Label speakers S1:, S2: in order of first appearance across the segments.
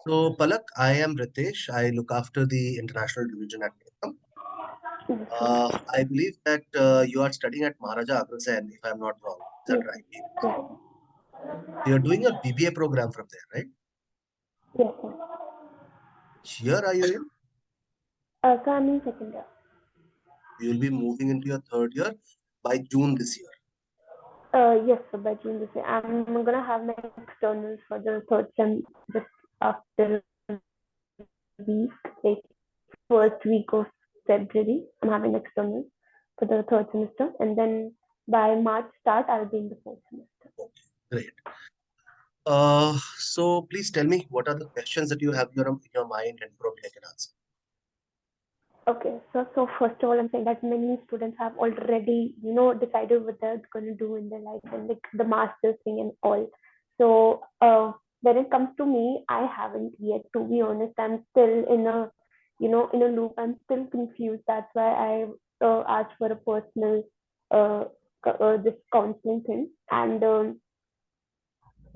S1: So, Palak, I am Ritesh. I look after the international division at Nekam.
S2: Yes, sir.
S1: I believe that you are studying at Maharaja Agrasen, if I'm not wrong. Is that
S2: Yes,
S1: right?
S2: yes,
S1: You're doing a BBA program from there, right?
S2: yes, sir.
S1: Which year are you in?
S2: So I'm in second year.
S1: You will be moving into your third year by June this year.
S2: Yes, sir, by June this year. I'm gonna have my externals for the third sem just after a week, like first week of February. I'm having externals for the third semester, and then by March start, I'll be in the fourth semester.
S1: Okay, great. So please tell me what are the questions that you have in your mind and probably I can answer.
S2: Okay, so first of all, I'm saying that many students have already, decided what they're going to do in their life and like the master's thing and all. So, when it comes to me, I haven't yet. To be honest, I'm still in a loop. I'm still confused. That's why I asked for a personal, uh, this counseling thing. And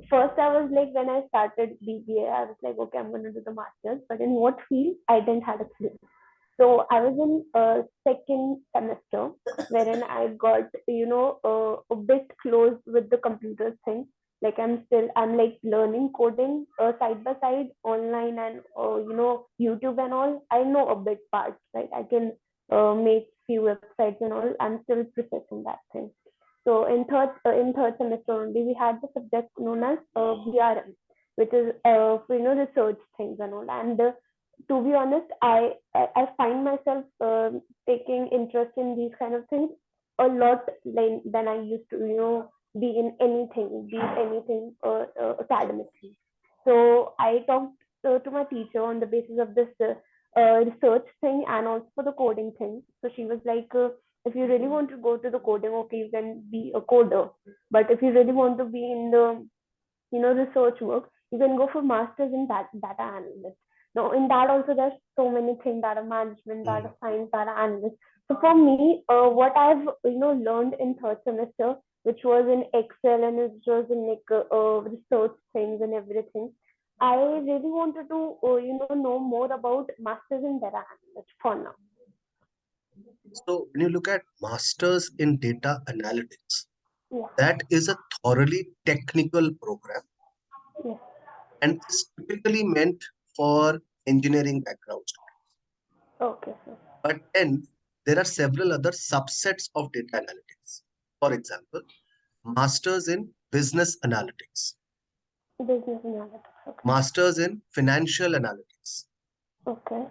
S2: first, I was like, when I started BBA, I was like, okay, I'm going to do the master's, but in what field? I didn't have a clue. So I was in second semester wherein I got a bit close with the computer thing. Like I'm like learning coding side by side online and YouTube and all. I know a bit parts, right? I can make few websites and all. I'm still processing that thing. So in third semester only we had the subject known as VRM, which is research things and all. And to be honest, I find myself taking interest in these kind of things a lot than I used to be in anything, academically. So I talked to my teacher on the basis of this research thing and also for the coding thing. So she was like, if you really want to go to the coding, okay, you can be a coder. But if you really want to be in the research work, you can go for masters in that data analyst. Now in that also there's so many things: data management, data
S1: Mm.
S2: science, data analyst. So for me, what I've learned in third semester, which was in Excel and it was in like research things and everything, I really wanted to know more about masters in data analyst for now.
S1: So when you look at masters in data analytics,
S2: Yeah.
S1: that is a thoroughly technical program
S2: Yes.
S1: and is typically meant for engineering backgrounds.
S2: Okay, sir.
S1: But then there are several other subsets of data analytics. For example, masters in business analytics,
S2: Business analytics. Okay.
S1: masters in financial analytics.
S2: Okay.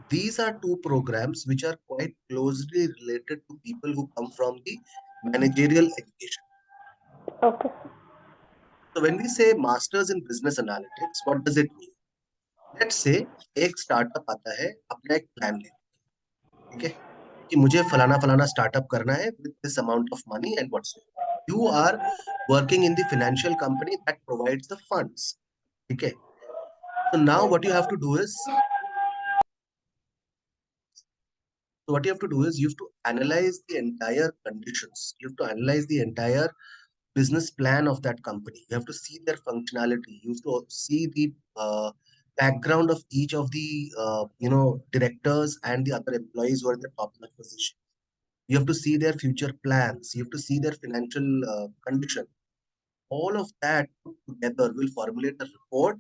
S1: These are two programs which are quite closely related to people who come from the managerial education.
S2: Okay.
S1: So when we say masters in business analytics, what does it mean? Let's say एक startup आता है अपना एक plan लेके, ठीक है, कि मुझे फलाना फलाना स्टार्टअप करना है with this amount of money and what's you are working in the financial company that provides the funds. Okay. So now what you have to do is you have to analyze the entire conditions. You have to analyze the entire business plan of that company. You have to see their functionality. You have to see the background of each of the directors and the other employees who are in the top position. You have to see their future plans. You have to see their financial condition. All of that put together will formulate a report,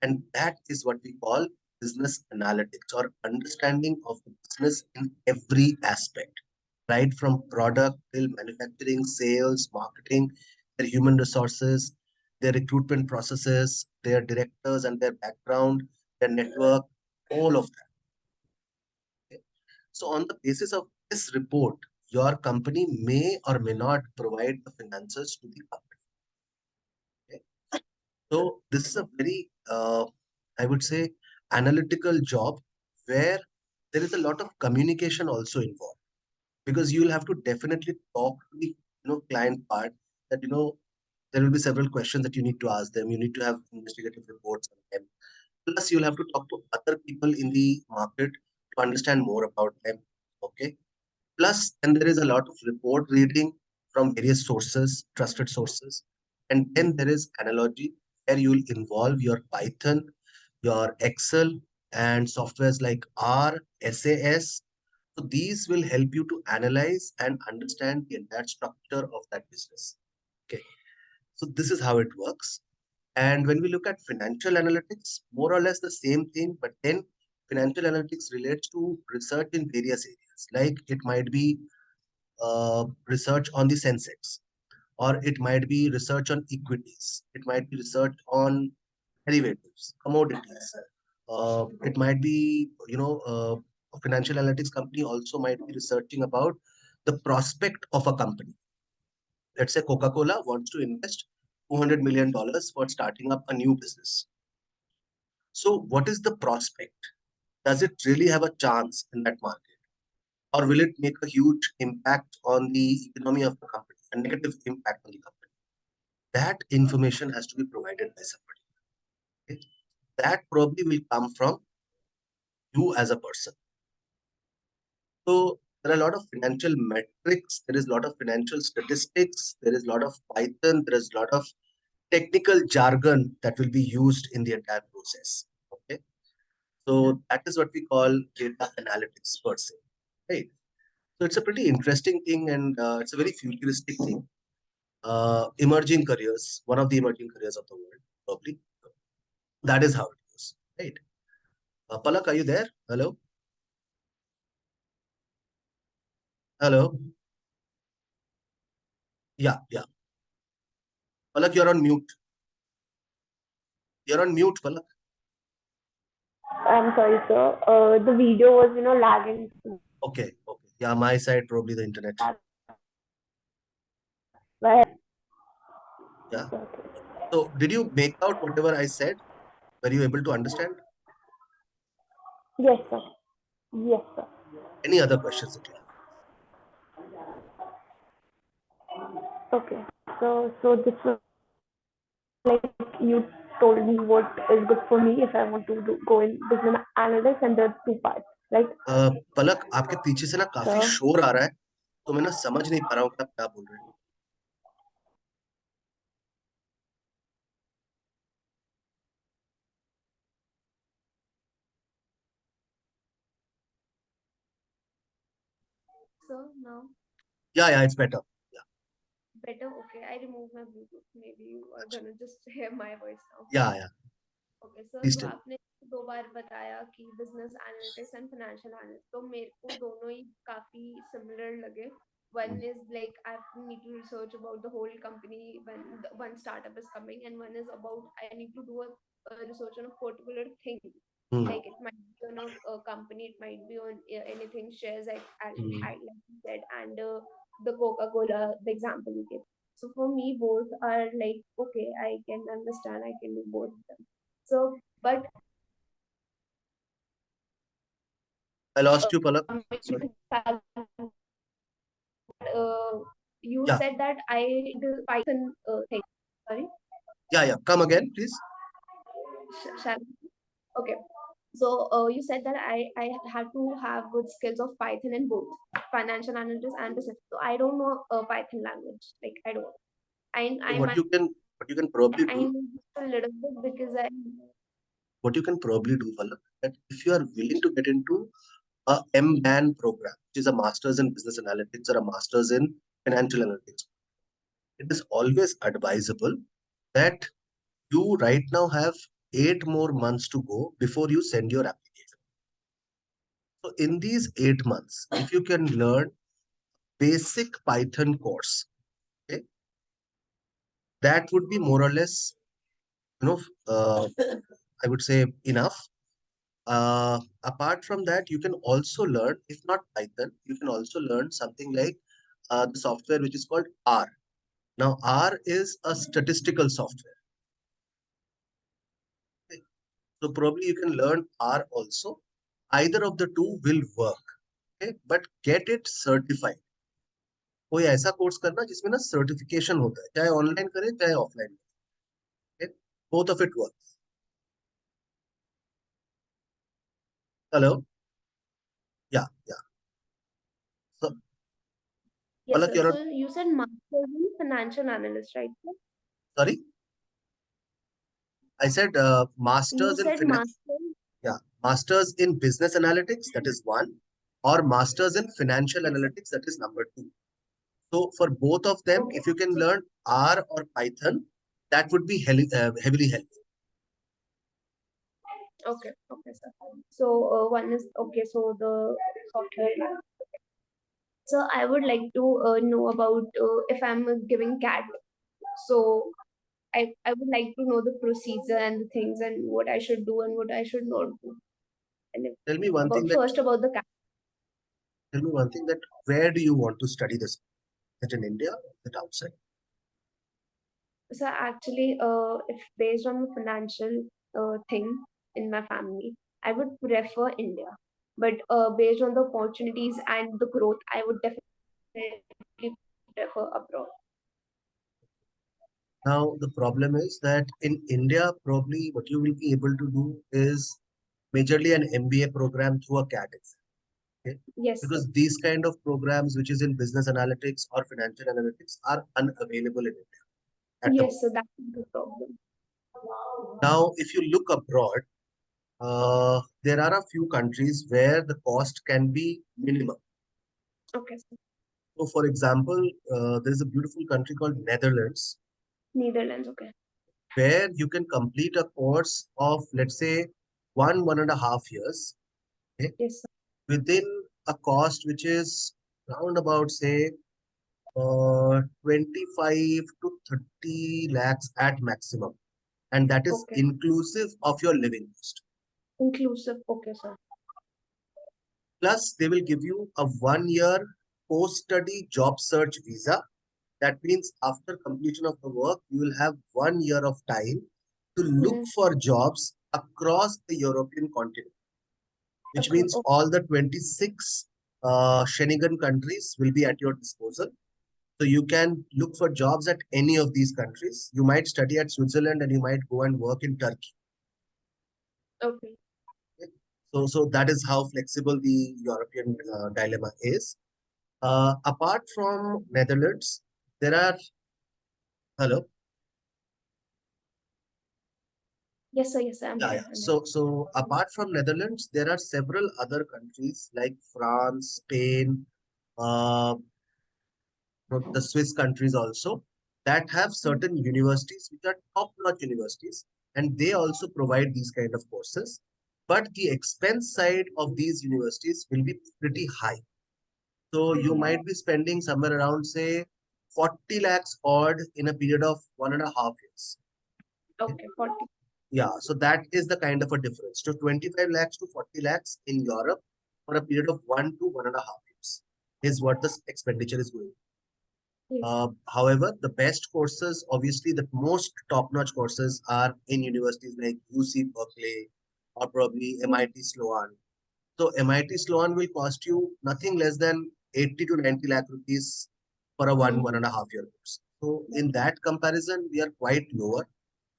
S1: and that is what we call business analytics or understanding of the business in every aspect, right from product till manufacturing, sales, marketing, their human resources, their recruitment processes, their directors and their background, their network, all of that. Okay? So on the basis of this report, your company may or may not provide the finances to the company. Okay? So this is a very, I would say, analytical job where there is a lot of communication also involved because you will have to definitely talk to the client part that there will be several questions that you need to ask them. You need to have investigative reports on them. Plus, you'll have to talk to other people in the market to understand more about them. Okay. Plus, then there is a lot of report reading from various sources, trusted sources. And then there is analogy where you will involve your Python, your Excel, and softwares like R, SAS. So these will help you to analyze and understand the entire structure of that business. Okay. So this is how it works. And when we look at financial analytics, more or less the same thing, but then financial analytics relates to research in various areas. Like it might be research on the Sensex, or it might be research on equities. It might be research on derivatives, commodities. It might be, a financial analytics company also might be researching about the prospect of a company. Let's say Coca-Cola wants to invest $200 million for starting up a new business. So what is the prospect? Does it really have a chance in that market? Or will it make a huge impact on the economy of the company, a negative impact on the company? That information has to be provided by somebody. Okay? That probably will come from you as a person. So there are a lot of financial metrics, there is a lot of financial statistics, there is a lot of Python, there is a lot of technical jargon that will be used in the entire process. Okay. So that is what we call data analytics per se. Right. So it's a pretty interesting thing, and it's a very futuristic thing. Emerging careers, one of the emerging careers of the world, probably. That is how it goes. Right. Palak, are you there? Hello? Hello? Yeah, yeah. Palak, you're on mute. You're on mute, Palak.
S2: I'm sorry, sir. The video was, lagging.
S1: Okay, okay. Yeah, my side, probably the internet.
S2: That's why.
S1: Yeah.
S2: Okay.
S1: So did you make out whatever I said? Were you able to understand?
S2: Yes, sir. Yes, sir.
S1: Any other questions that you have?
S2: Okay. So this was like you told me what is good for me if I want to go in business analyst, and there are two parts, right?
S1: पलक आपके पीछे से ना काफी
S2: So
S1: शोर आ रहा है तो मैं ना समझ नहीं पा रहा हूँ कि आप क्या बोल रहे हैं
S3: So now
S1: या इट्स बेटर या
S3: better. Okay, I remove my Bluetooth. Maybe you are
S1: अच्छा
S3: gonna just hear my voice now.
S1: या
S3: ओके सर
S1: प्लीज
S3: जो
S1: टेल
S3: आपने दो बार बताया कि business analytics and financial analyst तो मेरे को दोनों ही काफी सिमिलर लगे one is like I need to research about the whole company when one startup is coming, and one is about I need to do a research on a particular thing. Like it might be on a company, it might be on anything shares like you said, and the Coca-Cola, the example you gave. So for me both are like okay, I can understand, I can do both of them. So, but
S1: I lost you Palak sorry
S3: you
S1: या
S3: said that I the Python thing. Sorry,
S1: या come again please
S3: shall okay. So you said that I had to have good skills of Python in both financial analysis and business. So I don't know Python language. Like I don't. I
S1: what
S3: might
S1: you can probably
S3: I
S1: do
S3: know just a little bit because I
S1: what you can probably do Palak, that if you are willing to get into a MBAN program, which is a master's in business analytics or a master's in financial analytics, it is always advisable that you right now have 8 more months to go before you send your application. So in these 8 months, if you can learn basic Python course, okay, that would be more or less, you know, I would say enough. Apart from that, you can also learn, if not Python, you can also learn something like the software which is called R. Now, R is a statistical software. Okay. So probably you can learn R also. Either of the two will work. Okay, but get it certified. कोई ऐसा course करना जिसमें ना certification होता है चाहे online करे चाहे ऑफलाइन करे both of it work hello या so
S3: yes
S1: Palak
S3: sir.
S1: you're
S3: So you said master in financial analyst, right? Sir?
S1: sorry I said
S3: You
S1: masters in
S3: said master.
S1: yeah, masters in business analytics, that is one, or masters in financial
S3: Yes, sir.
S1: analytics, that is number two. So for both of them,
S3: Okay.
S1: if you can
S3: So
S1: learn R or Python, that would be heavily helpful.
S3: okay, okay, sir. So one is okay. So the software. So I would like to know about if I'm giving CAT. So I would like to know the procedure and the things and what I should do and what I should not do. And
S1: Tell me one thing
S3: about
S1: that
S3: first about the CAT.
S1: tell me one thing that where do you want to study this? Is it in India or is it outside?
S3: So actually, if based on the financial thing in my family, I would prefer India. But based on the opportunities and the growth, I would definitely prefer abroad.
S1: Now the problem is that in India, probably what you will be able to do is majorly an MBA program through a CAT exam. Okay?
S3: Yes, sir.
S1: Because these kind of programs, which is in business analytics or financial analytics, are unavailable in India at the moment.
S3: Yes, so that's the problem.
S1: Now, if you look abroad, there are a few countries where the cost can be minimum.
S3: Okay, so
S1: So, for example, there is a beautiful country called Netherlands
S3: Netherlands. Okay.
S1: where you can complete a course of, let's say, 1.5 years, okay,
S3: Yes, sir.
S1: within a cost which is round about, say, 25 to 30 lakhs at maximum. And that is
S3: Okay.
S1: inclusive of your living cost.
S3: Inclusive. Okay, sir.
S1: Plus, they will give you a 1 year post-study job search visa. That means after completion of the work, you will have 1 year of time to look
S3: Hmm.
S1: for jobs across the European continent, which
S3: Okay.
S1: means
S3: Okay.
S1: all the 26 Schengen countries will be at your disposal. So you can look for jobs at any of these countries. You might study at Switzerland and you might go and work in Turkey.
S3: Okay.
S1: So that is how flexible the European dilemma is. Apart from Netherlands, there are hello.
S3: Yes, sir. Yes, sir. I'm
S1: Yeah,
S3: here.
S1: yeah.
S3: I'm here.
S1: So apart from Netherlands, there are several other countries like France, Spain, uh, the Swiss countries also that have
S3: Hmm.
S1: certain universities which are top-notch universities, and they also provide these kind of courses. But the expense side of these universities will be pretty high. So you
S3: Pretty high.
S1: might be spending somewhere around, say, 40 lakhs odd in a period of 1.5 years. Okay.
S3: Okay. 40.
S1: Yeah, so that is the kind of a difference. So 25 lakhs to 40 lakhs in Europe for a period of 1 to 1.5 years is what the expenditure is going.
S3: Yes.
S1: However, the best courses, obviously, the most top-notch courses are in universities like UC Berkeley or probably
S3: Hmm.
S1: MIT Sloan. So MIT Sloan will cost you nothing less than 80 to 90 lakh rupees for a
S3: Hmm.
S1: 1.5 year course. So in that comparison, we are quite lower,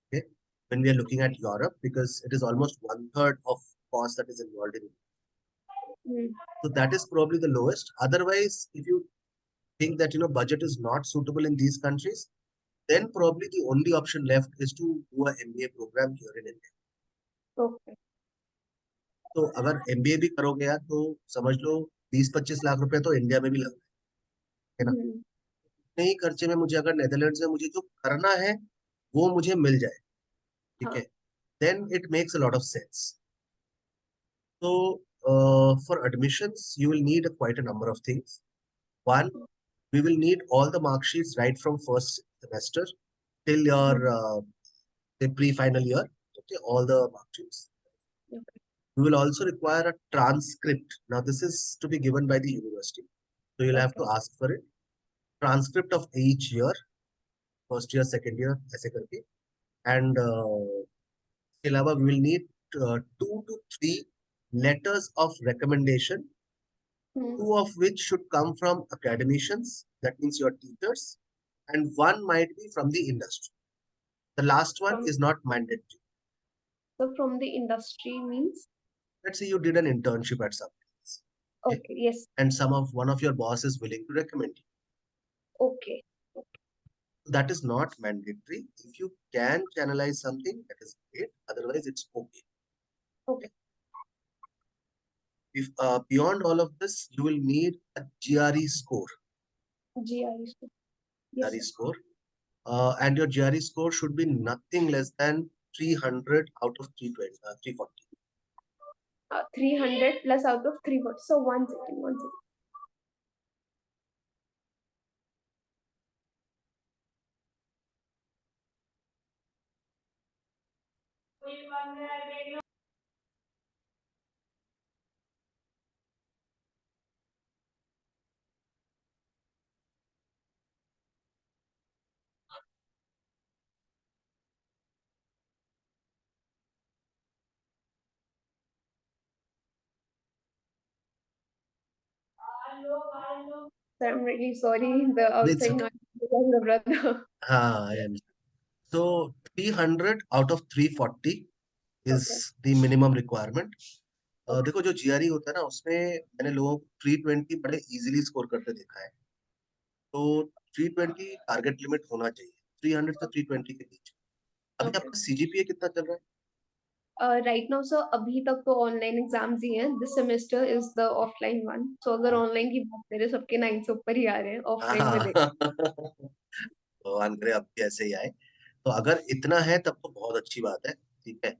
S1: okay, when we are looking at Europe because it is almost one third of cost that is involved in it.
S3: Hmm.
S1: So that is probably the lowest. Otherwise, if you think that budget is not suitable in these countries, then probably the only option left is to do a MBA program here in India.
S3: Okay.
S1: तो अगर MBA भी करोगे यार तो समझ लो 20-25 लाख रुपए तो India में भी लग है ना.
S3: Hmm.
S1: नहीं खर्चे में मुझे अगर नेदरलैंड्स में मुझे जो करना है वो मुझे मिल जाए, ठीक
S3: Huh.
S1: है, then it makes a lot of sense. So for admissions you will need quite a number of things. One, we will need all the mark sheets right from first semester till your
S3: Hmm.
S1: say pre-final year. Okay, all the mark sheets.
S3: Okay.
S1: We will also require a transcript. Now, this is to be given by the university. So you'll have
S3: Okay.
S1: to ask for it. Transcript of each year, first year, second year, ऐसे करके. And इसके अलावा we will need 2 to 3 letters of recommendation,
S3: Hmm.
S1: two of which should come from academicians, that means your teachers, and one might be from the industry. The last one
S3: From
S1: is not mandatory.
S3: so from the industry means
S1: Let's say you did an internship at some place, okay,
S3: okay. Yes.
S1: and one of your boss is willing to recommend you.
S3: Okay.
S1: That is not mandatory. If you can channelize something, that is great. Otherwise, it's okay.
S3: Okay.
S1: If beyond all of this, you will need a GRE score.
S3: GRE score. Yes,
S1: GRE
S3: sir.
S1: score, and your GRE score should be nothing less than 300 out of 320, 340.
S3: 300 plus out of 340. So one second, one second. Sir, I'm really sorry. The
S1: It's
S3: outside
S1: okay.
S3: noise is the brother.
S1: I understand. So 300 out of 340
S3: Okay.
S1: is the minimum requirement.
S3: Okay.
S1: देखो जो GRE होता है ना उसमें मैंने लोगों को 320 बड़े इजीली स्कोर करते देखा है. तो 320 टारगेट लिमिट होना चाहिए. 300 से 320 के बीच. अभी
S3: Okay.
S1: आपका CGPA कितना चल रहा
S3: राइट नाउ सर अभी तक तो ऑनलाइन एग्जाम्स ही हैं. This semester is the offline one. So अगर
S1: है?
S3: ऑनलाइन की बात करें सबके 9 से ऊपर ही आ रहे हैं. ऑफलाइन में
S1: हाँ.
S3: देख.
S1: भगवान करे अब भी ऐसे ही आए. तो अगर इतना है तब तो बहुत अच्छी बात है. ठीक है.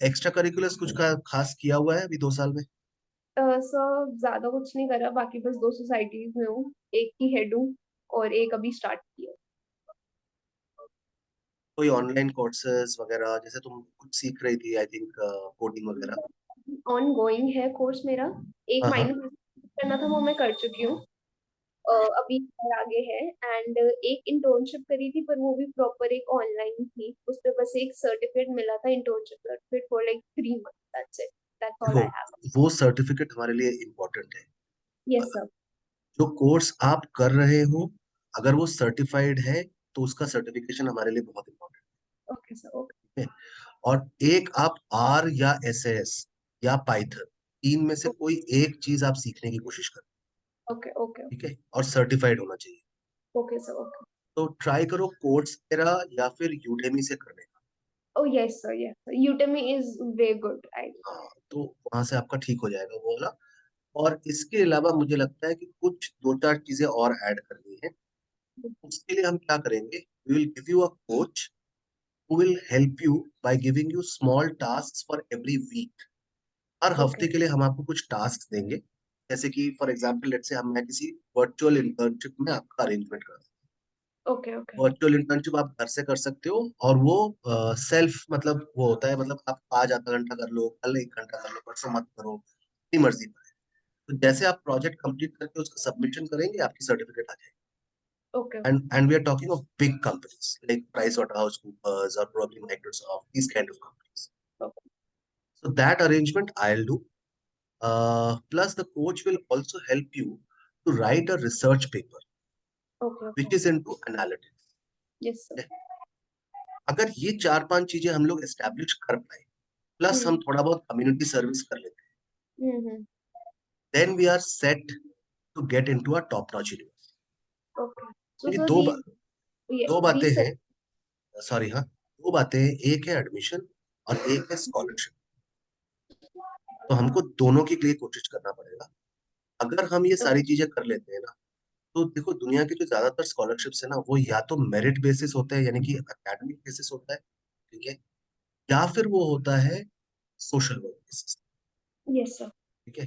S1: एक्स्ट्रा करिकुलर्स कुछ का खास किया हुआ है अभी 2 साल में?
S3: सर ज्यादा कुछ नहीं करा. बाकी बस 2 सोसाइटीज में हूँ. एक की हेड हूँ और एक अभी स्टार्ट किया.
S1: कोई ऑनलाइन कोर्सेज वगैरह जैसे तुम कुछ सीख रही थी आई थिंक कोडिंग वगैरह?
S3: ऑन गोइंग है कोर्स मेरा. एक
S1: हाँ हाँ.
S3: माइनर करना था वो मैं कर चुकी हूँ. अभी और आगे है. एंड एक इंटर्नशिप करी थी पर वो भी प्रॉपर एक ऑनलाइन थी. उस पे बस एक सर्टिफिकेट मिला था. Internship certificate for like 3 month. That's it. That's all
S1: देखो
S3: आई हैव.
S1: वो सर्टिफिकेट हमारे लिए इम्पोर्टेंट है.
S3: Yes sir.
S1: जो कोर्स आप कर रहे हो अगर वो सर्टिफाइड है तो उसका सर्टिफिकेशन हमारे लिए बहुत इम्पोर्टेंट
S3: ओके सर. ओके.
S1: है. और एक आप R या SAS या पाइथन तीन में से कोई एक चीज आप सीखने की कोशिश करो.
S3: ओके. ओके.
S1: ठीक है. और सर्टिफाइड होना चाहिए.
S3: Okay sir. ओके.
S1: तो ट्राई करो कोर्स मेरा या फिर यूडेमी से करने का.
S3: Oh yes sir. Yes sir. Udemy is very good. I.
S1: हाँ तो वहां से आपका ठीक हो जाएगा वो वाला. और इसके अलावा मुझे लगता है कि कुछ दो चार चीजें और ऐड करनी है. उसके लिए हम क्या करेंगे, we will give you a coach who will help you by giving you small tasks for every week. Her
S3: okay.
S1: हफ्ते के लिए हम आपको कुछ टास्क देंगे. जैसे कि फॉर एग्जांपल लेट्स से हम मैं किसी वर्चुअल इंटर्नशिप में आपका अरेंजमेंट कर.
S3: ओके. ओके.
S1: वर्चुअल इंटर्नशिप आप घर से कर सकते हो और वो सेल्फ मतलब वो होता है मतलब आप आज आधा घंटा कर लो, कल 1 घंटा कर लो, परसों मत करो, अपनी मर्जी पर है. तो जैसे आप प्रोजेक्ट कंप्लीट करके उसका सबमिशन करेंगे आपकी सर्टिफिकेट आ जाएगी.
S3: Okay.
S1: And we are talking of big companies like PricewaterhouseCoopers or probably Microsoft, these kind of companies.
S3: Okay.
S1: So that arrangement I'll do. Plus, the coach will also help you to write a research paper
S3: okay.
S1: which
S3: okay.
S1: is into analytics.
S3: Yes sir.
S1: Okay? अगर ये चार पांच चीजें हम लोग establish कर पाए, plus हम थोड़ा बहुत कम्युनिटी सर्विस कर लेते
S3: हम्म.
S1: हैं, then we are set to get into a top notch university.
S3: Okay. So
S1: क्योंकि
S3: सर
S1: दो बातें
S3: these
S1: हैं. सॉरी, हाँ, दो बातें हैं. एक है एडमिशन और एक है स्कॉलरशिप. तो हमको दोनों के लिए कोशिश करना पड़ेगा. अगर हम ये सारी चीजें कर लेते हैं ना, तो देखो दुनिया की जो ज्यादातर स्कॉलरशिप्स है ना वो या तो मेरिट बेसिस होता है यानी कि एकेडमिक बेसिस होता है. ठीक है. या फिर वो होता है social work basis.
S3: Yes sir.
S1: ठीक है.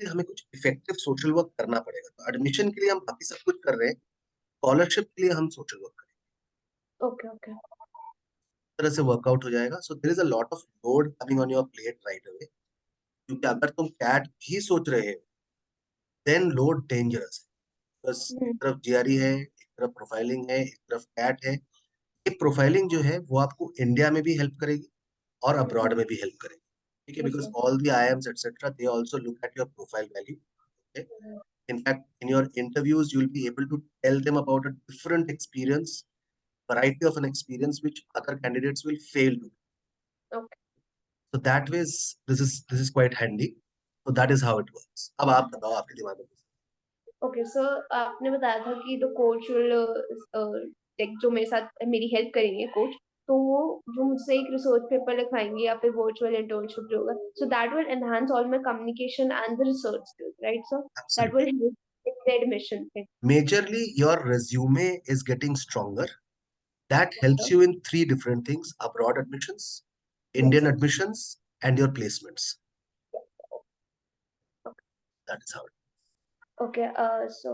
S1: फिर हमें कुछ इफेक्टिव सोशल वर्क करना पड़ेगा. तो एडमिशन के लिए हम बाकी सब कुछ कर रहे हैं, स्कॉलरशिप के लिए हम सोशल वर्क करेंगे.
S3: ओके. ओके.
S1: इस तरह से वर्कआउट हो जाएगा. So there is a lot of load coming on your plate right away. क्योंकि अगर तुम कैट भी सोच रहे हो देन लोड डेंजरस है. बस एक तरफ जीआरई है, एक तरफ प्रोफाइलिंग है, एक तरफ कैट है. ये प्रोफाइलिंग जो है वो आपको इंडिया में भी हेल्प करेगी और अब्रॉड में भी हेल्प करेगी. ठीक है.
S3: Yes
S1: because
S3: sir.
S1: All the IIMs etc they also look at your profile value. Okay? In fact, in your interviews, you'll be able to tell them about a different experience, variety of an experience which other candidates will fail to.
S3: Okay.
S1: So that ways, this is quite handy. So that is how it works. अब आप बताओ आपके दिमाग में.
S3: Okay sir, आपने बताया था कि द कोच विल लाइक जो मेरे साथ मेरी हेल्प करेंगे कोच, तो वो जो मुझसे एक रिसर्च पेपर लिखवाएंगे या फिर वर्चुअल इंटर्नशिप जो होगा, so that will enhance all my communication and the research skills, right sir? That
S1: Absolutely.
S3: Will help in the admission thing.
S1: Majorly, your resume is getting stronger. That
S3: yes
S1: helps
S3: sir.
S1: you in three different things: abroad admissions,
S3: yes
S1: Indian
S3: sir.
S1: admissions, and your placements. That is how it.
S3: Okay so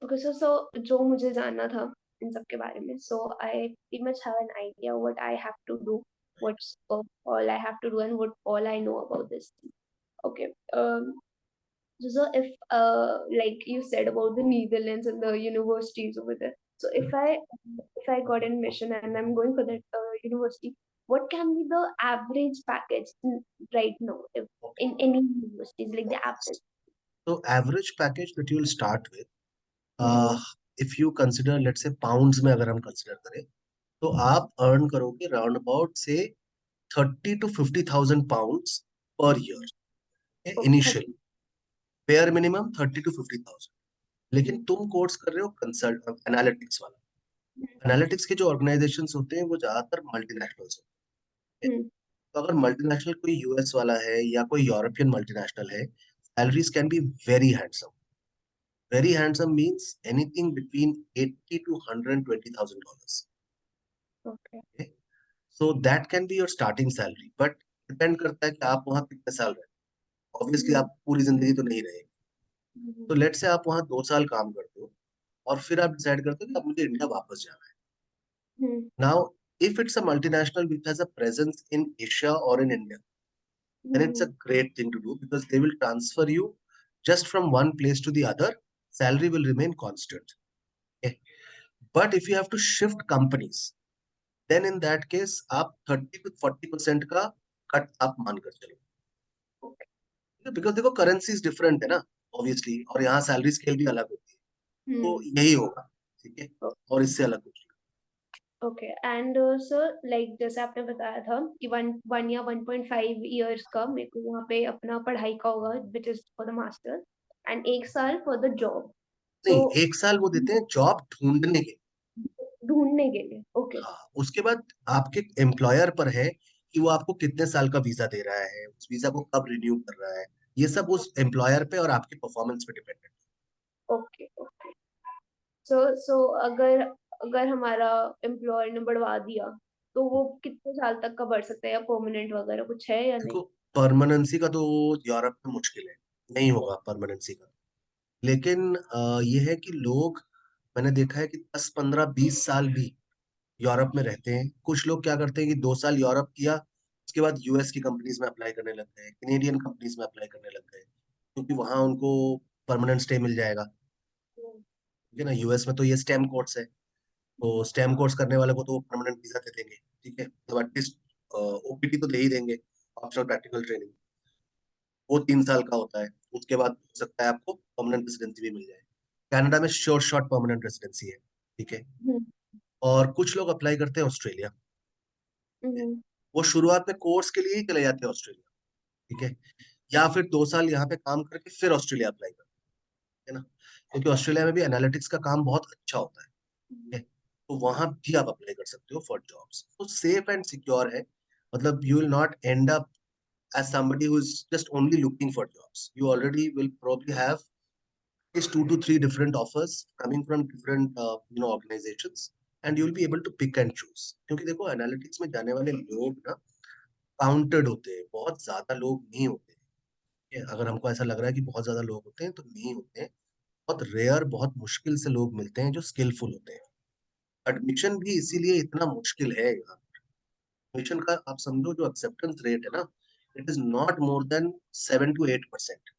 S3: okay sir, so जो मुझे जानना था इन सब के बारे में, सो आई pretty much have an idea what I have to do, what's all I have to do and what all I know about this thing. Okay. So if like you said about the Netherlands and the universities over there, so if I got admission and I'm going for that university, what can be the average package right now if
S1: Okay.
S3: in any universities, like the average?
S1: So average package that you will start with,
S3: Mm-hmm.
S1: if you consider, let's say pounds में अगर हम consider करें, तो आप earn करोगे round about say 30 to 50,000 pounds per year. Okay,
S3: Okay,
S1: initial bare minimum 30 to 50,000. लेकिन तुम course कर रहे हो कंसल्ट एनालिटिक्स वाला। एनालिटिक्स के जो ऑर्गेनाइजेशंस होते हैं वो ज्यादातर मल्टीनेशनल्स होते हैं।
S3: mm-hmm.
S1: तो अगर मल्टीनेशनल कोई यूएस वाला है या कोई यूरोपियन मल्टीनेशनल है, salaries can be very handsome. Very handsome means anything between 80 to 120,000 dollars.
S3: Okay.
S1: So that can be your starting salary, but depend करता है कि आप वहाँ कितने साल रहे। Obviously
S3: Mm-hmm.
S1: आप पूरी जिंदगी तो नहीं रहेंगे।
S3: Mm-hmm.
S1: तो लेट से आप वहाँ 2 साल काम करते हो और फिर आप डिसाइड करते हो कि अब मुझे इंडिया वापस जाना है। Now, if it's a multinational which has a presence in Asia or in India, then it's a
S3: Mm-hmm.
S1: great thing to do because they will transfer you just from one place to the other. Salary will remain constant. Okay? But if you have to shift companies, then in that case, आप 30 to 40% का cut आप मान कर चलो। Because देखो currencies different है ना, obviously, और यहाँ सैलरी स्केल भी अलग होती है। तो
S3: Mm-hmm.
S1: यही होगा, ठीक है, और इससे अलग कुछ
S3: ओके एंड सर, लाइक जैसे आपने बताया था कि वन वन या 1.5 ईयर्स का मेरे को वहाँ पे अपना पढ़ाई का होगा, which is for the master, and 1 साल फॉर द जॉब।
S1: नहीं।
S3: सो
S1: 1 साल वो देते हैं जॉब ढूंढने के।
S3: ढूंढने के लिए। ओके।
S1: हाँ, उसके बाद आपके एम्प्लॉयर पर है कि वो आपको कितने साल का वीजा दे रहा है, उस वीजा को कब रिन्यू कर रहा है। ये सब उस एम्प्लॉयर पे और आपके परफॉर्मेंस पे डिपेंडेंट
S3: ओके। ओके। सो अगर अगर हमारा एम्प्लॉयर ने बढ़वा दिया, तो
S1: है।
S3: वो कितने साल तक का बढ़ सकता है, या परमानेंट वगैरह कुछ है या नहीं?
S1: देखो, परमानेंसी का तो यूरोप में मुश्किल है, नहीं होगा परमानेंसी का। लेकिन ये है कि लोग, मैंने देखा है कि 10 15 20 साल भी यूरोप में रहते हैं। कुछ लोग क्या करते हैं कि 2 साल यूरोप किया, उसके बाद यूएस की कंपनीज में अप्लाई करने लग गए, कैनेडियन कंपनीज में अप्लाई करने लग गए, क्योंकि वहां उनको परमानेंट स्टे मिल जाएगा। ठीक है ना, यूएस में तो ये स्टेम कोर्स है, तो स्टेम कोर्स करने वाले को तो परमानेंट वीजा दे देंगे। ठीक है, तो एटलीस्ट ओपीटी तो दे ही देंगे, ऑप्शनल प्रैक्टिकल ट्रेनिंग। वो 3 साल का होता है। उसके बाद हो सकता है आपको परमानेंट रेसिडेंसी भी मिल जाए। कनाडा में श्योर शॉर्ट परमानेंट रेसिडेंसी है। ठीक है।
S3: हम्म।
S1: और कुछ लोग अप्लाई करते हैं ऑस्ट्रेलिया।
S3: हम्म।
S1: वो शुरुआत में कोर्स के लिए ही चले जाते हैं ऑस्ट्रेलिया। ठीक है, या फिर 2 साल यहाँ पे काम करके फिर ऑस्ट्रेलिया अप्लाई करते हैं ना, क्योंकि ऑस्ट्रेलिया में भी एनालिटिक्स का काम बहुत अच्छा होता है। ठीक है, तो वहां भी आप अप्लाई कर सकते हो फॉर जॉब्स। तो सेफ एंड सिक्योर है। मतलब you will not and up as somebody who is just only looking for jobs. You already will probably have at least 2 to 3 different offers coming from different organizations, and you will be able to pick and choose. क्योंकि देखो analytics में जाने वाले लोग ना counted होते हैं, बहुत ज्यादा लोग नहीं होते हैं। अगर हमको ऐसा लग रहा है कि बहुत ज्यादा लोग होते हैं, तो नहीं होते हैं। बहुत रेयर, बहुत मुश्किल से लोग मिलते हैं जो स्किलफुल होते हैं। एडमिशन भी इसीलिए इतना मुश्किल है यहाँ। एडमिशन का आप समझो जो एक्सेप्टेंस रेट है ना, it is not more than 7 to 8%।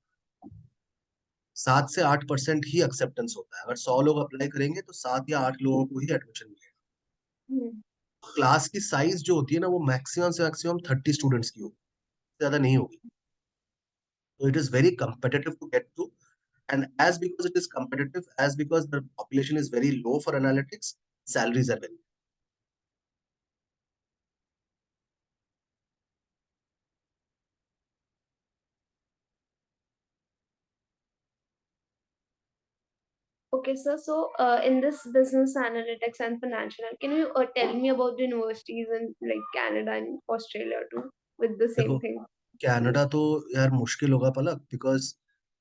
S1: 7 से 8% ही एक्सेप्टेंस होता है। अगर 100 लोग अप्लाई करेंगे तो 7 या 8 लोगों को ही एडमिशन मिलेगा।
S3: हम्म।
S1: क्लास की साइज जो होती है ना, वो मैक्सिमम से मैक्सिमम 30 स्टूडेंट्स की होगी, ज्यादा नहीं होगी। तो it is very competitive to get through, and as because it is competitive, as because the population is very low for analytics, salaries are very
S3: Okay, sir. So, in this business analytics and financial, can you tell me about the universities in like Canada and Australia too, with the
S1: देखो,
S3: same thing?
S1: Canada तो यार मुश्किल होगा पलक, because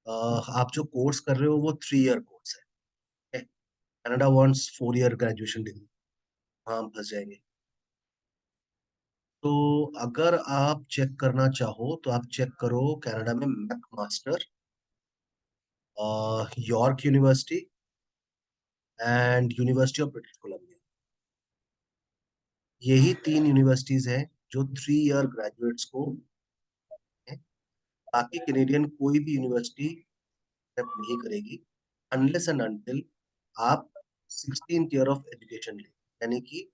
S1: आप जो course कर रहे हो वो 3 ईयर कोर्स है। Canada wants 4 year graduation degree, वहाँ हम फंस जाएंगे। तो अगर आप चेक करना चाहो तो आप चेक करो कनाडा में McMaster, York University and University of British Columbia. यही 3 यूनिवर्सिटीज हैं जो 3 ईयर ग्रेजुएट्स को हैं। बाकी कैनेडियन कोई भी यूनिवर्सिटी एक्सेप्ट नहीं करेगी अनलेस एंड अनटिल आप 16th ईयर ऑफ एजुकेशन ले, यानी कि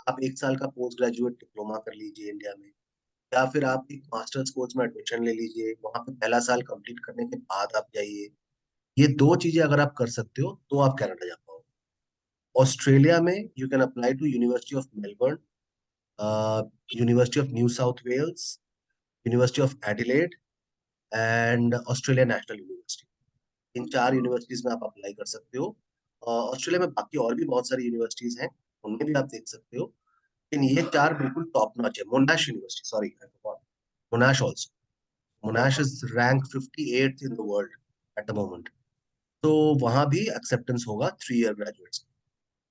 S1: आप 1 साल का पोस्ट ग्रेजुएट डिप्लोमा कर लीजिए इंडिया में, या फिर आप एक मास्टर्स कोर्स में एडमिशन ले लीजिए, वहां पे पहला साल कंप्लीट करने के बाद आप जाइए। ये 2 चीजें अगर आप कर सकते हो तो आप कनाडा जा पाओगे। ऑस्ट्रेलिया में you can apply to University of Melbourne, University of New South Wales, University of Adelaide and Australian National University. इन 4 यूनिवर्सिटीज में आप अप्लाई कर सकते हो। ऑस्ट्रेलिया में बाकी और भी बहुत सारी यूनिवर्सिटीज हैं, उनमें भी आप देख सकते हो, लेकिन ये 4 बिल्कुल टॉप नॉच है। मोनाश university, sorry I forgot, मोनाश also. मोनाश is rank 58th in the world at the moment. तो वहां भी एक्सेप्टेंस होगा 3 ईयर ग्रेजुएट्स,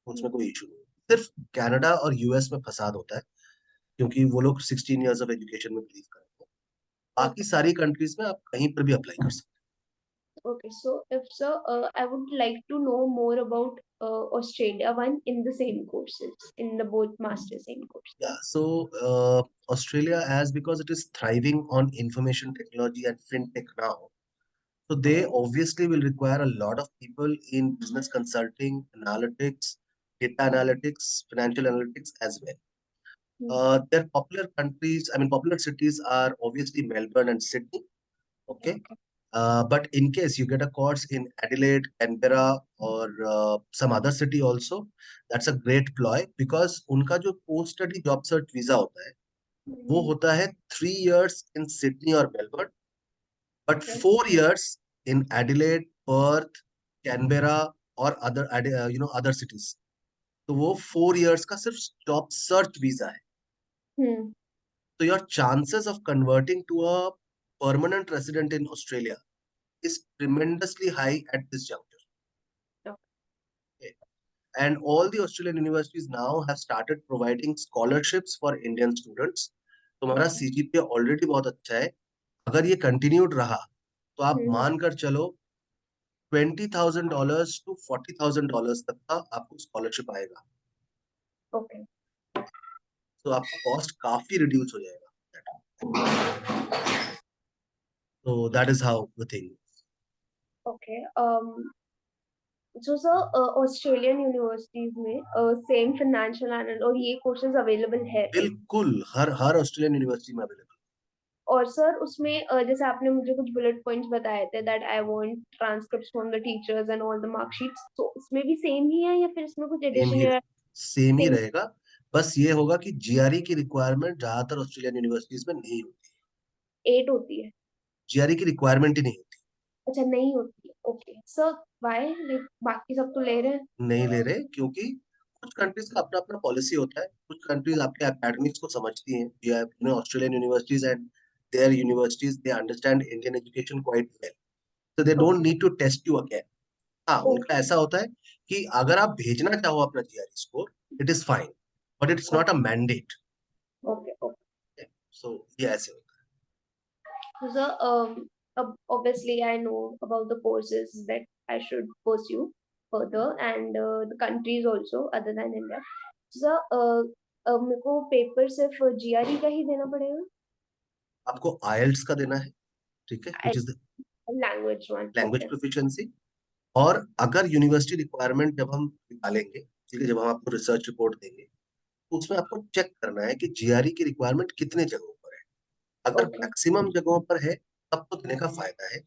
S1: उसमें कोई इशू नहीं। सिर्फ कनाडा और यूएस में फसाद होता है, क्योंकि वो लोग 16 ईयर्स ऑफ एजुकेशन में बिलीव करते हैं। बाकी
S3: Okay.
S1: सारी कंट्रीज में आप कहीं पर भी अप्लाई कर सकते
S3: Okay. So, if so, I would like to know more about Australia one in the same courses, in the both master same course.
S1: हैं। So Australia as because it is thriving on information technology and fintech now, so they obviously will require a lot of people in business consulting, analytics, data analytics, financial analytics as well.
S3: Hmm.
S1: Their popular countries, I mean, popular cities are obviously Melbourne and Sydney. Okay.
S3: Okay.
S1: But in case you get a course in Adelaide, Canberra, or some other city also, that's a great ploy, because उनका जो post study job search visa होता है वो
S3: Hmm.
S1: होता है 3 years in Sydney और Melbourne, but
S3: Okay.
S1: 4 years in Adelaide, Perth, Canberra और other cities. तो वो 4 years का सिर्फ जॉब सर्च वीजा है।
S3: Hmm.
S1: So your chances of converting to a permanent resident in Australia is tremendously high at this juncture.
S3: Okay.
S1: Okay. And all the Australian universities now have started providing scholarships for Indian students. तुम्हारा
S3: Okay.
S1: CGPA already बहुत अच्छा है, अगर ये continued रहा तो आप
S3: Hmm.
S1: मानकर चलो $20,000 to $40,000 तक का आपको स्कॉलरशिप आएगा।
S3: Okay.
S1: तो आपका कॉस्ट काफी रिड्यूस हो जाएगा। तो that is how the thing.
S3: Okay. So, sir, Australian universities में सेम फाइनेंशियल एनालिस्ट और ये कोर्सेज अवेलेबल है, राइट?
S1: बिल्कुल हर ऑस्ट्रेलियन यूनिवर्सिटी में अवेलेबल।
S3: और सर उसमें जैसे आपने मुझे कुछ बुलेट पॉइंट्स बताए थे that I want transcripts from the teachers and all the marksheets, तो इसमें भी सेम ही है या फिर इसमें कुछ
S1: सेम
S3: एडिशन
S1: ही
S3: या
S1: सेम ही
S3: सेम?
S1: रहेगा। बस ये होगा कि जीआरई की रिक्वायरमेंट ज्यादातर ऑस्ट्रेलियन यूनिवर्सिटीज में नहीं होती।
S3: 8 होती है?
S1: जीआरई की रिक्वायरमेंट ही नहीं होती।
S3: अच्छा, नहीं होती है। Okay sir, why? लाइक बाकी सब तो ले रहे हैं।
S1: नहीं ले रहे क्योंकि कुछ कंट्रीज का अपना अपना पॉलिसी होता है। कुछ कंट्रीज आपके एकेडमिक्स को समझती हैं। Australian universities and their universities they understand Indian education quite well, so they don't
S3: okay
S1: need to test you again. हाँ,
S3: ओके
S1: उनका ऐसा होता है कि अगर आप भेजना चाहो अपना GRE score, it is fine, but it's not a mandate.
S3: Okay okay.
S1: So ये ऐसे होता
S3: So, sir, obviously I know about the courses that I should pursue further and the countries also other than India. So, sir, मेरे को paper सिर्फ GRE का ही देना पड़ेगा?
S1: है। आपको आईएलटीएस का देना है, ठीक है, which is the
S3: language one,
S1: language
S3: okay
S1: proficiency. और अगर यूनिवर्सिटी रिक्वायरमेंट जब हम निकालेंगे, ठीक है, जब हम आपको रिसर्च रिपोर्ट देंगे, तो उसमें आपको चेक करना है कि जीआरई की रिक्वायरमेंट कितने जगहों पर है। अगर
S3: ओके।
S1: मैक्सिमम जगहों पर है तब तो देने का फायदा है।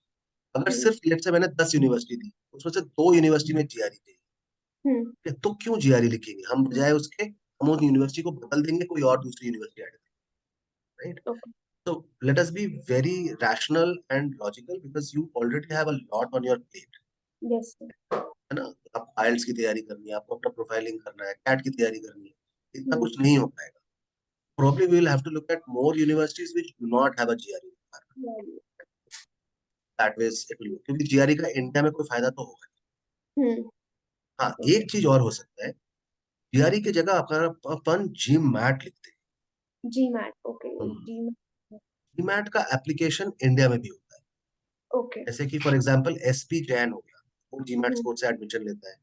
S1: अगर
S3: हम्म
S1: सिर्फ लेट से मैंने 10 यूनिवर्सिटी दी, उसमें से 2 यूनिवर्सिटी में जीआरई दी,
S3: हम्म।
S1: तो क्यों जीआरई लिखेंगे हम, बजाय उसके हम उस यूनिवर्सिटी को बदल देंगे, कोई और दूसरी यूनिवर्सिटी ऐड करेंगे, right.
S3: Okay
S1: So let us be very rational and logical, because you already have a lot on your plate.
S3: Yes.
S1: है ना? आपको आइल्स की तैयारी करनी है, आपको अपना प्रोफाइलिंग करना है, कैट की तैयारी करनी है, इतना
S2: हम्म,
S1: कुछ नहीं हो पाएगा. Probably we will have to look at more universities which do not have a GRE requirement.
S2: yeah.
S1: That way it will work. क्योंकि GRE का इंडिया में कोई फायदा तो होगा.
S2: हम्म,
S1: हाँ, एक चीज और हो सकता है. GRE की जगह आपका अपन जिम मैट लिखते
S2: जी मैट, ओके,
S1: हैं.
S2: जी मैट,
S1: GMAT का एप्लीकेशन इंडिया में भी होता है.
S2: ओके,
S1: जैसे कि फॉर एग्जांपल एसपी जैन हो गया, वो GMAT
S2: हम्म,
S1: स्कोर से एडमिशन लेता है.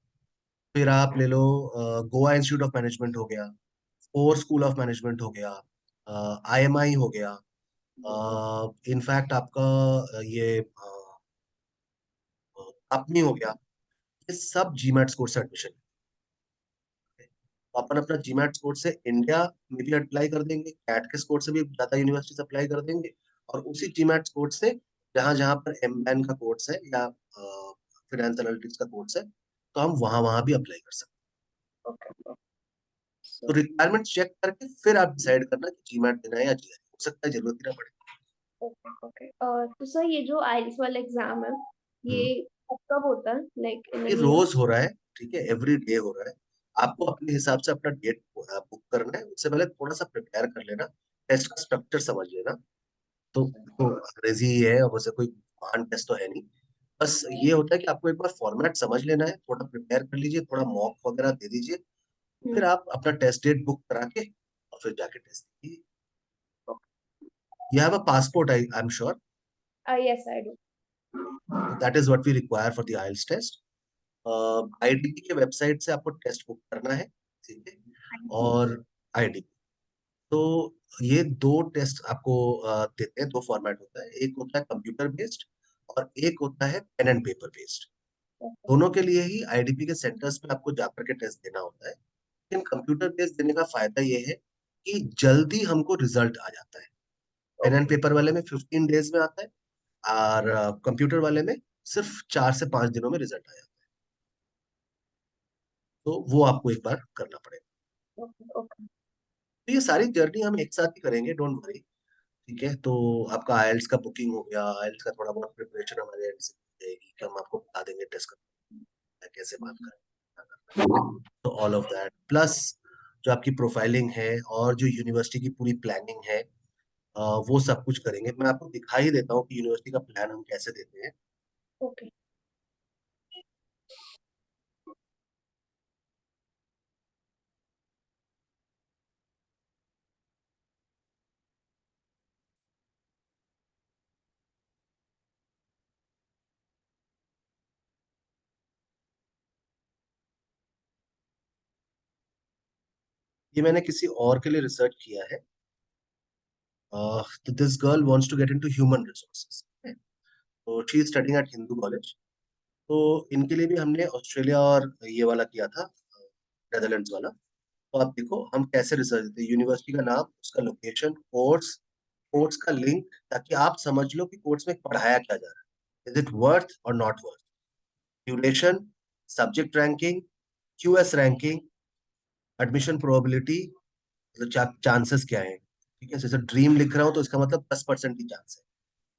S1: फिर आप ले लो गोवा इंस्टीट्यूट ऑफ मैनेजमेंट हो गया, फोर स्कूल ऑफ मैनेजमेंट हो गया, IMI हो गया, इनफैक्ट आपका ये अपनी हो गया. ये सब GMAT स्कोर से एडमिशन. तो अपन अपना GMAT स्कोर से इंडिया में भी अप्लाई कर देंगे, कैट के स्कोर से भी ज्यादा यूनिवर्सिटीज अप्लाई कर देंगे, और उसी GMAT स्कोर से जहां जहां पर एमबैन का कोर्स है या फाइनेंस एनालिटिक्स का कोर्स है, तो हम वहां वहां भी अप्लाई कर सकते
S2: ओके,
S1: हैं. तो
S2: सो
S1: रिक्वायरमेंट चेक करके फिर आप डिसाइड करना कि GMAT देना है या GRE. हो सकता है जरूरत ही ना पड़े.
S2: ओके, ओके, तो सर ये जो आइल्स वाला एग्जाम है, ये
S1: हम्म.
S2: कब कब होता है, लाइक इन
S1: ये
S2: एन ईयर?
S1: रोज हो रहा है. ठीक है, एवरी डे हो रहा है. आपको अपने हिसाब से अपना डेट बुक करना है. उससे पहले थोड़ा सा प्रिपेयर कर लेना, टेस्ट का स्ट्रक्चर समझ लेना. तो अंग्रेजी ही है, अब उसे कोई महान टेस्ट तो है नहीं. बस ये होता है कि आपको एक बार फॉर्मेट समझ लेना है, थोड़ा प्रिपेयर कर लीजिए, थोड़ा मॉक वगैरह दे दीजिए, फिर
S2: हम्म,
S1: आप अपना टेस्ट डेट बुक करा के और फिर जाके टेस्ट दीजिए. You have a passport, I am sure.
S2: Yes I do.
S1: That is what we require for the IELTS test. IDP के वेबसाइट से आपको टेस्ट बुक करना है. ठीक है. और आईडीपी, तो ये दो टेस्ट आपको देते हैं. दो फॉर्मेट होता है, एक होता है कंप्यूटर बेस्ड और एक होता है पेन एंड पेपर बेस्ड. दोनों के लिए ही आईडीपी के सेंटर्स पे आपको जाकर के टेस्ट देना होता है. लेकिन कंप्यूटर बेस्ड देने का फायदा ये है कि जल्दी हमको रिजल्ट आ जाता है. पेन एंड
S2: ओके,
S1: पेपर वाले में 15 डेज में आता है, और कंप्यूटर वाले में सिर्फ 4 से 5 दिनों में रिजल्ट आ जाता है. तो वो आपको एक बार करना पड़ेगा.
S2: ओके, ओके,
S1: तो ये सारी जर्नी हम एक साथ ही करेंगे, डोंट वरी. ठीक है, तो आपका आइल्स का बुकिंग हो गया, आइल्स का थोड़ा बहुत प्रिपरेशन हमारे एंड से हो जाएगी कि हम आपको बता देंगे टेस्ट करना है, कैसे बात करें, क्या करना है. तो ऑल ऑफ दैट प्लस जो आपकी प्रोफाइलिंग है और जो यूनिवर्सिटी की पूरी प्लानिंग है, वो सब कुछ करेंगे. मैं आपको दिखा ही देता हूँ कि यूनिवर्सिटी का प्लान हम कैसे देते हैं.
S2: ओके,
S1: ये मैंने किसी और के लिए रिसर्च किया है. तो this girl wants to get into human resources. तो she is studying at Hindu College. तो इनके लिए भी हमने ऑस्ट्रेलिया और ये वाला किया था, नेदरलैंड्स वाला. तो आप देखो हम कैसे रिसर्च देते हैं. यूनिवर्सिटी का नाम, उसका लोकेशन, कोर्स, कोर्स का लिंक, ताकि आप समझ लो कि कोर्स में पढ़ाया क्या जा रहा है. इज इट वर्थ और not worth. Duration, subject ranking, QS ranking, admission probability, मतलब चांसेस क्या है. ठीक है, जैसे ड्रीम लिख रहा हूँ तो इसका मतलब 10% की चांस है.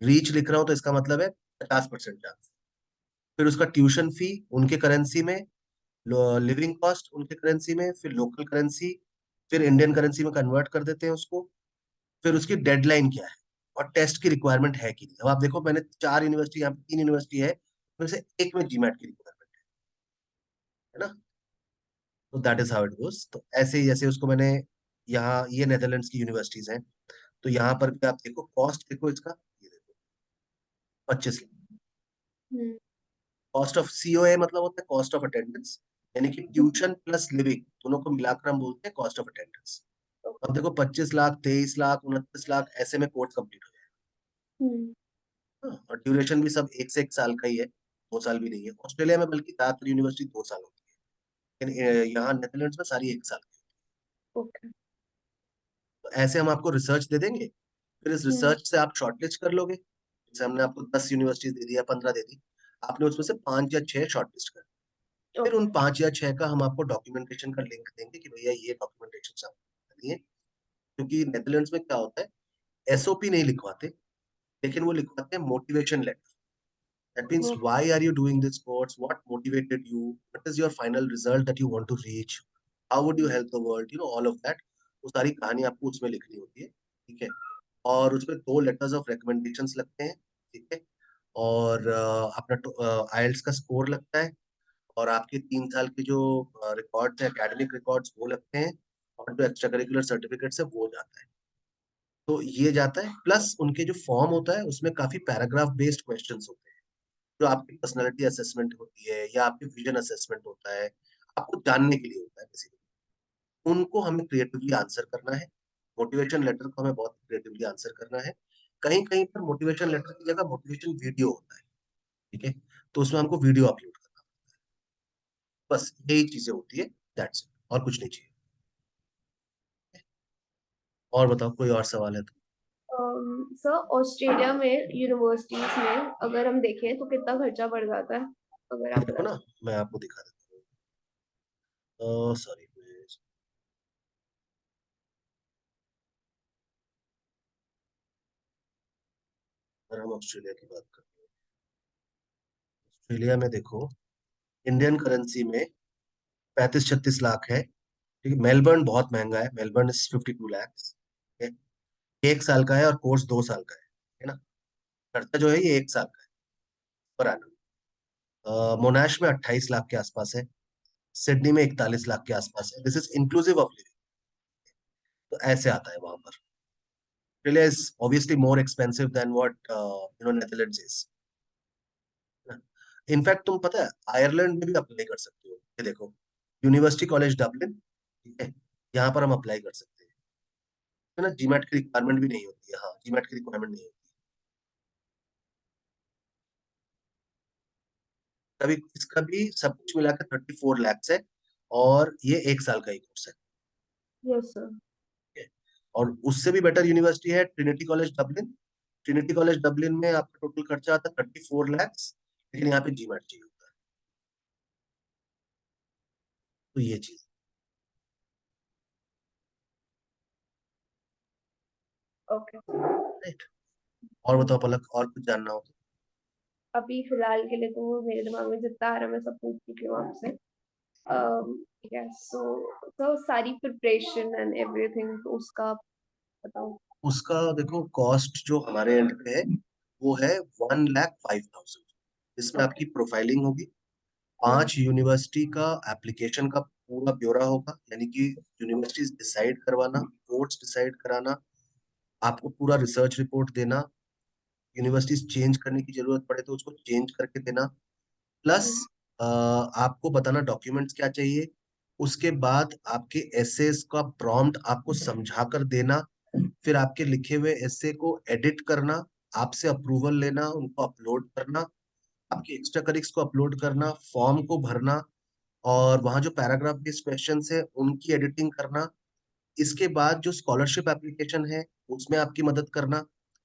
S1: रीच लिख रहा हूँ तो इसका मतलब है 50% चांस. फिर उसका ट्यूशन फी उनके करेंसी में, लिविंग कॉस्ट उनके करेंसी में, फिर लोकल करेंसी, फिर इंडियन करेंसी में कन्वर्ट कर देते हैं उसको. फिर उसकी डेडलाइन क्या है, और टेस्ट की रिक्वायरमेंट है कि नहीं. अब आप देखो, मैंने 4 यूनिवर्सिटी, यहाँ पे 3 यूनिवर्सिटी है, उसमें से एक में जीमैट की रिक्वायरमेंट है ना. तो that is how it goes. तो ऐसे ही जैसे उसको मैंने, यहाँ ये नेदरलैंड्स की यूनिवर्सिटीज हैं, तो यहाँ पर भी आप देखो कॉस्ट देखो इसका, ये देखो 25 लाख.
S2: हम्म,
S1: कॉस्ट ऑफ COA मतलब होता है कॉस्ट ऑफ अटेंडेंस, यानी कि ट्यूशन प्लस लिविंग दोनों को मिलाकर हम बोलते हैं कॉस्ट ऑफ अटेंडेंस. अब देखो 25 लाख, 23 लाख, 29 लाख, ऐसे में कोर्स कंप्लीट हो
S2: हम्म,
S1: जाएगा. और ड्यूरेशन भी सब 1 से 1 साल का ही है, 2 साल भी नहीं है. ऑस्ट्रेलिया में बल्कि ज्यादातर यूनिवर्सिटी 2 साल होती है, लेकिन यहाँ नेदरलैंड्स में सारी 1 साल की.
S2: ओके,
S1: तो ऐसे हम आपको रिसर्च दे देंगे. फिर इस
S2: हम्म,
S1: रिसर्च से आप शॉर्टलिस्ट कर लोगे. जैसे हमने आपको 10 यूनिवर्सिटीज दे दी या 15 दे दी, आपने उसमें से 5 या 6 शॉर्टलिस्ट कर. फिर
S2: ओके,
S1: उन 5 या 6 का हम आपको डॉक्यूमेंटेशन का लिंक देंगे कि भैया ये डॉक्यूमेंटेशन आप करिए. क्योंकि नेदरलैंड्स में क्या होता है, SOP नहीं लिखवाते, लेकिन वो लिखवाते हैं motivation letter. That means why are you doing this sports? What motivated you? What is your final result that you want to reach? How would you help the world? All of that. वो सारी कहानी आपको उसमें लिखनी होती है, ठीक है। और उसमें 2 लेटर्स ऑफ रिकमेंडेशंस लगते हैं, ठीक है। और अपना आइल्स का स्कोर लगता है, और आपके 3 साल के जो रिकॉर्ड्स हैं, एकेडमिक रिकॉर्ड्स, वो लगते हैं, और जो एक्स्ट्रा करिकुलर सर्टिफिकेट्स है वो जाता है। तो ये जाता है, प्लस उनके जो फॉर्म होता है उसमें काफी पैराग्राफ बेस्ड क्वेश्चंस होते हैं, जो आपकी पर्सनालिटी असेसमेंट होती है या आपके विजन असेसमेंट होता है, आपको जानने के लिए होता है बेसिकली। उनको हमें क्रिएटिवली आंसर करना है। मोटिवेशन लेटर को हमें बहुत क्रिएटिवली आंसर करना है। कहीं कहीं पर मोटिवेशन लेटर की जगह मोटिवेशन वीडियो होता है, ठीक है। तो उसमें हमको वीडियो अपलोड करना, बस यही चीजें होती है, दैट्स इट, और कुछ नहीं चाहिए। और बताओ, कोई और सवाल है तो।
S3: सर, ऑस्ट्रेलिया में यूनिवर्सिटीज में अगर हम देखें तो कितना खर्चा बढ़ जाता है, अगर आप
S1: देखो
S3: बता
S1: ना,
S3: सकते
S1: मैं आपको दिखा देता हूँ, सॉरी, अगर हम ऑस्ट्रेलिया की बात करें, ऑस्ट्रेलिया में देखो, इंडियन करेंसी में 35-36 लाख है, ठीक है। मेलबर्न बहुत महंगा है, मेलबर्न इज 52 लैक्स, ठीक है। 1 साल का है और कोर्स 2 साल का है ना। खर्चा जो है ये 1 साल का है पर एनम। मोनाश में 28 लाख के आसपास है, सिडनी में 41 लाख के आसपास है, this is inclusive of living. तो ऐसे आता है वहां पर। Australia is obviously more expensive than what Netherlands is. In fact तुम पता है, आयरलैंड में भी अप्लाई कर सकते हो, ये देखो, यूनिवर्सिटी कॉलेज डबलिन, ठीक है। यहाँ पर हम अप्लाई कर सकते हैं, है ना। जीमैट की रिक्वायरमेंट भी नहीं होती है, हाँ, जीमैट की रिक्वायरमेंट नहीं होती। तभी इसका भी सब कुछ मिला के 34 लैक्स है, और ये 1 साल का ही कोर्स है,
S3: हैं। Yes sir.
S1: ठीक है। और उससे भी बेटर यूनिवर्सिटी है Trinity college Dublin. Trinity college Dublin में आपका टोटल खर्चा आता है 34 लैक्स, लेकिन यहाँ पे जीमैट चाहिए होता है। तो ये चीज,
S3: ओके।
S1: राइट। और बताओ पलक, और कुछ जानना हो तो।
S3: अभी फिलहाल के लिए तो मेरे दिमाग में जितना आ रहा है मैं सब पूछ चुकी हूँ आपसे। यस, सो सारी प्रिपरेशन एंड एवरीथिंग तो उसका बताओ।
S1: उसका देखो, कॉस्ट जो हमारे एंड पे है वो है 1,05,000। इसमें
S3: ओके।
S1: आपकी प्रोफाइलिंग होगी,
S3: हम्म।
S1: 5 यूनिवर्सिटी का एप्लीकेशन का पूरा ब्यौरा होगा, यानी कि यूनिवर्सिटीज डिसाइड करवाना, कोर्स डिसाइड कराना, आपको पूरा रिसर्च रिपोर्ट देना, यूनिवर्सिटीज चेंज करने की जरूरत पड़े तो उसको चेंज करके देना, प्लस
S3: हम्म।
S1: आपको बताना डॉक्यूमेंट्स क्या चाहिए। उसके बाद आपके एसेस का प्रॉम्प्ट आपको समझा कर देना, फिर आपके लिखे हुए एसे को एडिट करना, आपसे अप्रूवल लेना, उनको अपलोड करना, आपके एक्स्ट्रा करिक्स को अपलोड करना, फॉर्म को भरना, और वहां जो पैराग्राफ बेस्ड क्वेश्चन है उनकी एडिटिंग करना। इसके बाद जो स्कॉलरशिप एप्लीकेशन है उसमें आपकी मदद करना,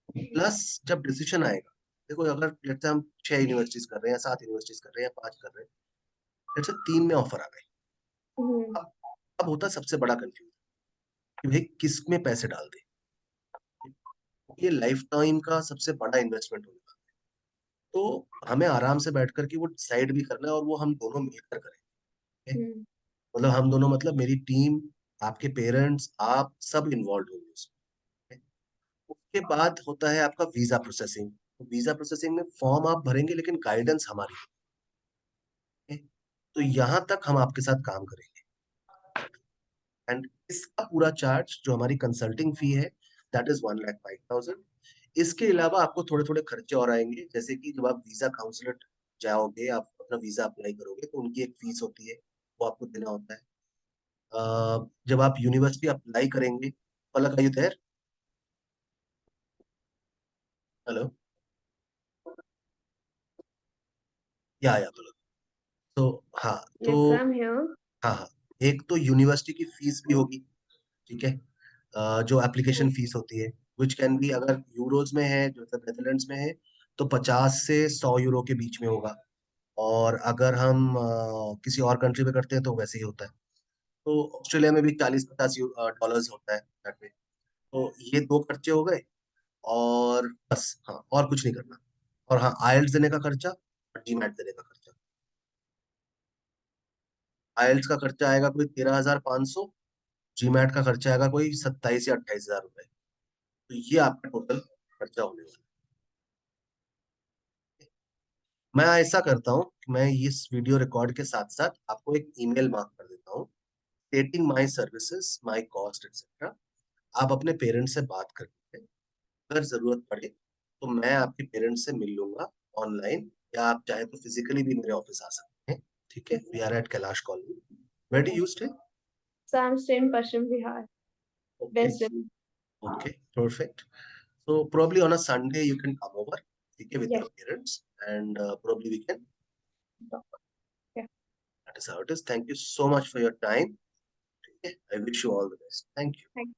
S1: प्लस जब डिसीजन आएगा, देखो अगर लेट्स से हम 6 यूनिवर्सिटीज कर रहे हैं, 7 यूनिवर्सिटीज कर रहे हैं, 5 कर रहे हैं, लेट्स से 3 में ऑफर आ गए।
S3: हम्म।
S1: अब अब होता है सबसे बड़ा कंफ्यूजन कि भाई किस में पैसे डाल दें। ये लाइफ टाइम का सबसे बड़ा इन्वेस्टमेंट होगा, तो हमें आराम से बैठ करके वो डिसाइड भी करना है, और वो हम दोनों मिलकर करेंगे।
S3: हम्म।
S1: मतलब हम दोनों मतलब मेरी टीम, आपके पेरेंट्स, आप सब इन्वॉल्व होंगे उसमें। उसके बाद होता है आपका वीजा प्रोसेसिंग। तो वीजा प्रोसेसिंग में फॉर्म आप भरेंगे, लेकिन गाइडेंस हमारी है। तो यहाँ तक हम आपके साथ काम करेंगे, एंड इसका पूरा चार्ज जो हमारी कंसल्टिंग फी है, दैट इज 1,05,000। इसके अलावा आपको थोड़े थोड़े खर्चे और आएंगे, जैसे कि जब आप वीजा काउंसलर जाओगे, आप अपना वीजा अप्लाई करोगे, तो उनकी एक फीस होती है, वो आपको देना होता है। जब आप यूनिवर्सिटी अप्लाई करेंगे, पलक आर यू देयर? हेलो, या पलक। तो हाँ, तो
S3: yes sir, I am here.
S1: हाँ हाँ, एक तो यूनिवर्सिटी की फीस भी होगी, ठीक है। जो एप्लीकेशन फीस होती है, विच कैन बी, अगर यूरोज में है, जो नेदरलैंड्स में है, तो 50 से 100 यूरो के बीच में होगा। और अगर हम किसी और कंट्री में करते हैं तो वैसे ही होता है। तो ऑस्ट्रेलिया में भी 40-50 डॉलर्स होता है that way। तो ये 2 खर्चे हो गए, और बस, हाँ, और कुछ नहीं करना। और हाँ, आइल्स देने का खर्चा और जीमैट देने का खर्चा। आइल्स का खर्चा आएगा कोई 13,500, जीमैट का खर्चा आएगा कोई 27 या 28 हजार रुपए। तो ये आपका टोटल खर्चा होने वाला है। मैं ऐसा करता हूँ कि मैं इस वीडियो रिकॉर्ड के साथ साथ आपको एक ईमेल मार्क कर देता हूँ, स्टेटिंग my services, my cost etcetera. आप अपने पेरेंट्स से बात कर लीजिए। अगर जरूरत पड़े तो मैं आपके पेरेंट्स से मिल लूंगा ऑनलाइन, या आप चाहे तो फिजिकली भी मेरे ऑफिस आ सकते हैं। ठीक है, we are at Kailash Colony. Where do you stay?
S3: So I'm staying in Pashchim Bihar,
S1: okay,
S3: West Delhi.
S1: Okay, perfect. So probably on a Sunday you can come over, okay, with
S3: Yes.
S1: your parents, and probably we can talk.
S3: Yeah.
S1: That is how it is. Thank you so much for your time. Okay, I wish you all the best. Thank you.
S3: Thank